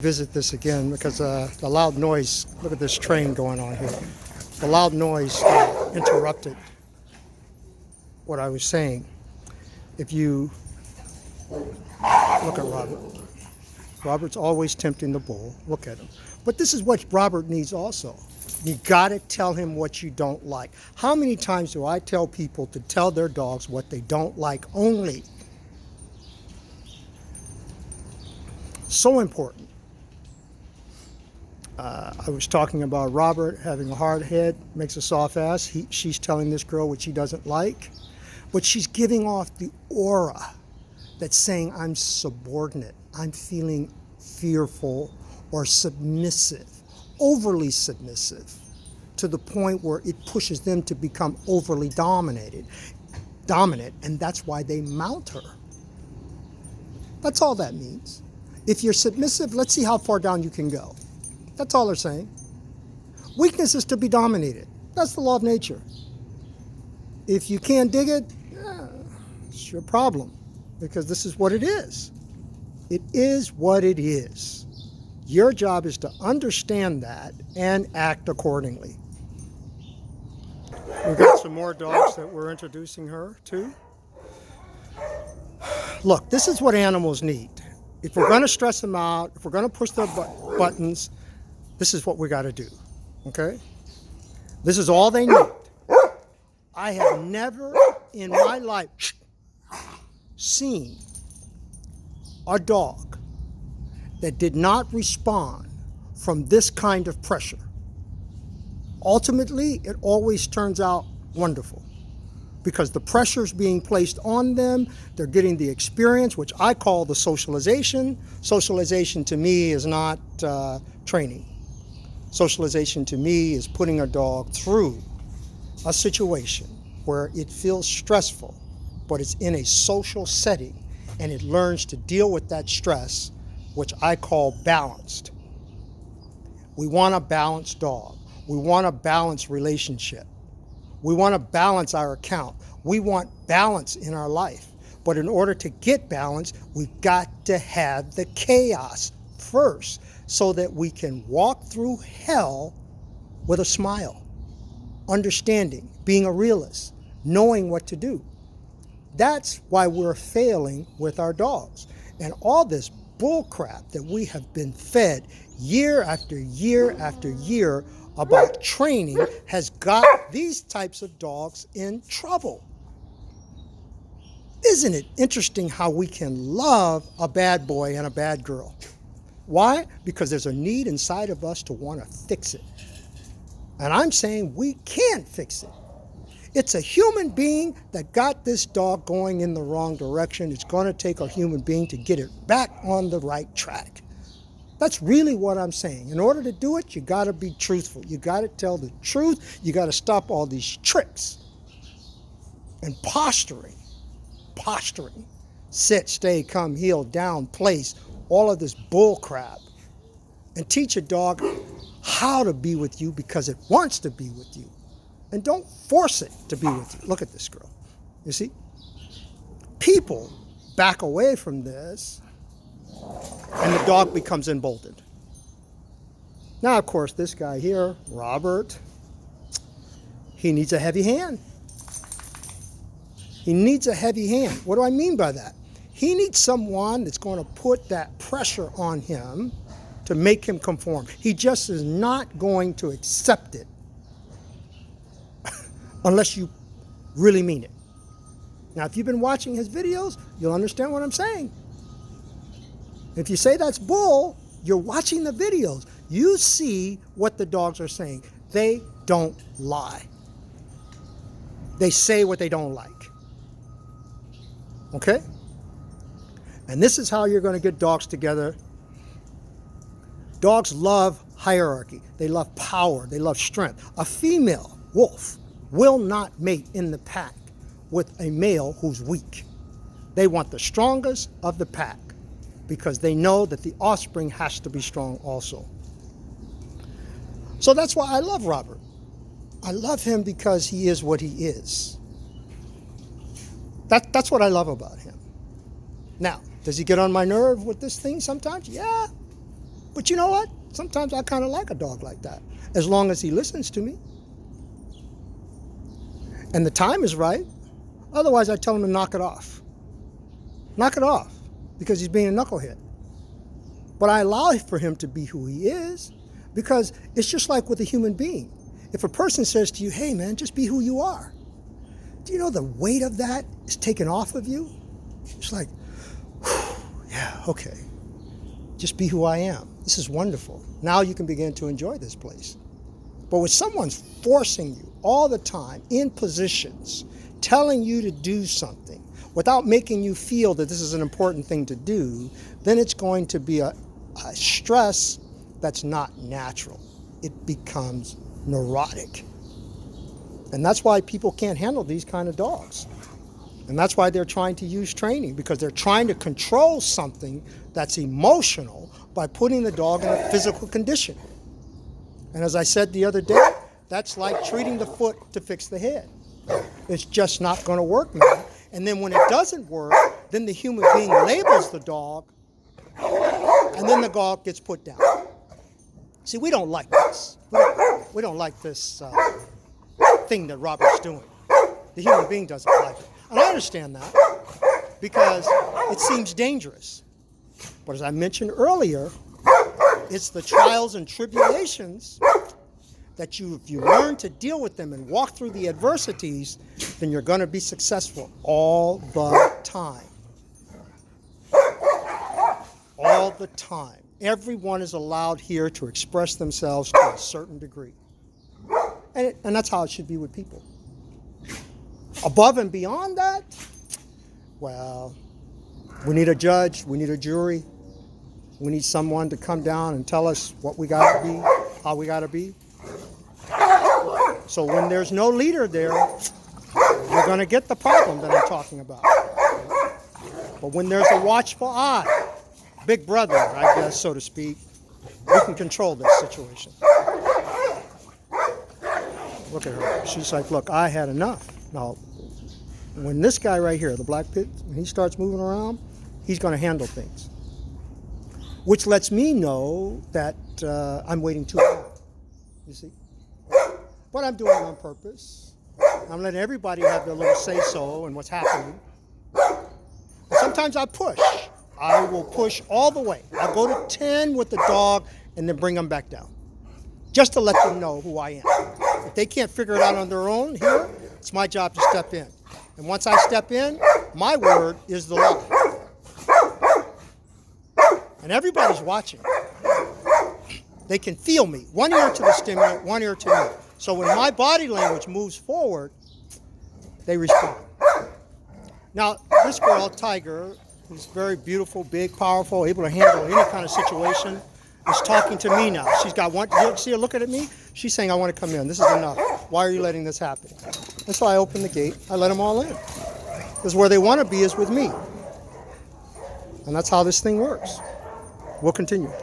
Visit this again because the loud noise, look at this train going on here. The loud noise interrupted what I was saying. If you look at Robert, Robert's always tempting the bull. Look at him. But this is what Robert needs also. You got to tell him what you don't like. How many times do I tell people to tell their dogs what they don't like only? So important. I was talking about Robert having a hard head, makes a soft ass. She's telling this girl what she doesn't like, but she's giving off the aura that's saying, I'm subordinate, I'm feeling fearful or submissive, overly submissive, to the point where it pushes them to become overly dominant, and that's why they mount her. That's all that means. If you're submissive, let's see how far down you can go. That's all they're saying. Weakness is to be dominated. That's the law of nature. If you can't dig it, it's your problem, because this is what it is. It is what it is. Your job is to understand that and act accordingly. We've got some more dogs that we're introducing her to. Look, this is what animals need. If we're going to stress them out, if we're going to push their buttons, this is what we got to do, okay? This is all they need. I have never in my life seen a dog that did not respond from this kind of pressure. Ultimately, it always turns out wonderful because the pressure's being placed on them. They're getting the experience, which I call the socialization. Socialization to me is not training. Socialization to me is putting a dog through a situation where it feels stressful, but it's in a social setting, and it learns to deal with that stress, which I call balanced. We want a balanced dog. We want a balanced relationship. We want to balance our account. We want balance in our life. But in order to get balance, we've got to have the chaos first so that we can walk through hell with a smile, understanding, being a realist, knowing what to do. That's why we're failing with our dogs. And all this bull crap that we have been fed year after year after year about training has got these types of dogs in trouble. Isn't it interesting how we can love a bad boy and a bad girl? Why? Because there's a need inside of us to want to fix it. And I'm saying we can't fix it. It's a human being that got this dog going in the wrong direction. It's going to take a human being to get it back on the right track. That's really what I'm saying. In order to do it, you got to be truthful. You got to tell the truth. You got to stop all these tricks and posturing. Sit, stay, come, heel, down, place, all of this bull crap. And teach a dog how to be with you because it wants to be with you. And don't force it to be with you. Look at this girl. You see? People back away from this, and the dog becomes emboldened. Now, of course, this guy here, Robert, he needs a heavy hand. He needs a heavy hand. What do I mean by that? He needs someone that's going to put that pressure on him to make him conform. He just is not going to accept it unless you really mean it. Now, if you've been watching his videos, you'll understand what I'm saying. If you say that's bull, you're watching the videos. You see what the dogs are saying. They don't lie. They say what they don't like. Okay? And this is how you're going to get dogs together. Dogs love hierarchy. They love power. They love strength. A female wolf will not mate in the pack with a male who's weak. They want the strongest of the pack because they know that the offspring has to be strong also. So that's why I love Robert. I love him because he is what he is. That's what I love about him. Now, does he get on my nerve with this thing sometimes? Yeah. But you know what? Sometimes I kind of like a dog like that, as long as he listens to me. And the time is right. Otherwise, I tell him to knock it off. Knock it off, because he's being a knucklehead. But I allow for him to be who he is, because it's just like with a human being. If a person says to you, hey man, just be who you are, do you know the weight of that is taken off of you? It's like, yeah, okay. Just be who I am. This is wonderful. Now you can begin to enjoy this place. But when someone's forcing you all the time in positions, telling you to do something without making you feel that this is an important thing to do, then it's going to be a stress that's not natural. It becomes neurotic. And that's why people can't handle these kind of dogs. And that's why they're trying to use training, because they're trying to control something that's emotional by putting the dog in a physical condition. And as I said the other day, that's like treating the foot to fix the head. It's just not going to work, man. And then when it doesn't work, then the human being labels the dog, and then the dog gets put down. See, we don't like this. We don't like this thing that Robert's doing. The human being doesn't like it. And I understand that, because it seems dangerous. But as I mentioned earlier, it's the trials and tribulations that if you learn to deal with them and walk through the adversities, then you're going to be successful all the time. All the time. Everyone is allowed here to express themselves to a certain degree. And that's how it should be with people. Above and beyond that, well, we need a judge, we need a jury, we need someone to come down and tell us what we got to be, how we got to be. So when there's no leader there, you're going to get the problem that I'm talking about. But when there's a watchful eye, big brother, I guess, so to speak, we can control this situation. Look at her. She's like, look, I had enough. Now, when this guy right here, the black pit, when he starts moving around, he's going to handle things. Which lets me know that I'm waiting too long, you see. But I'm doing it on purpose. I'm letting everybody have their little say-so in what's happening. Sometimes I push. I will push all the way. I'll go to 10 with the dog and then bring them back down, just to let them know who I am. If they can't figure it out on their own here, it's my job to step in. And once I step in, my word is the law. And everybody's watching. They can feel me. One ear to the stimulant, one ear to me. So when my body language moves forward, they respond. Now, this girl, Tiger, who's very beautiful, big, powerful, able to handle any kind of situation, is talking to me now. She's got one, you see her looking at me? She's saying, I want to come in. This is enough. Why are you letting this happen? And so I open the gate. I let them all in. Because where they want to be is with me. And that's how this thing works. We'll continue.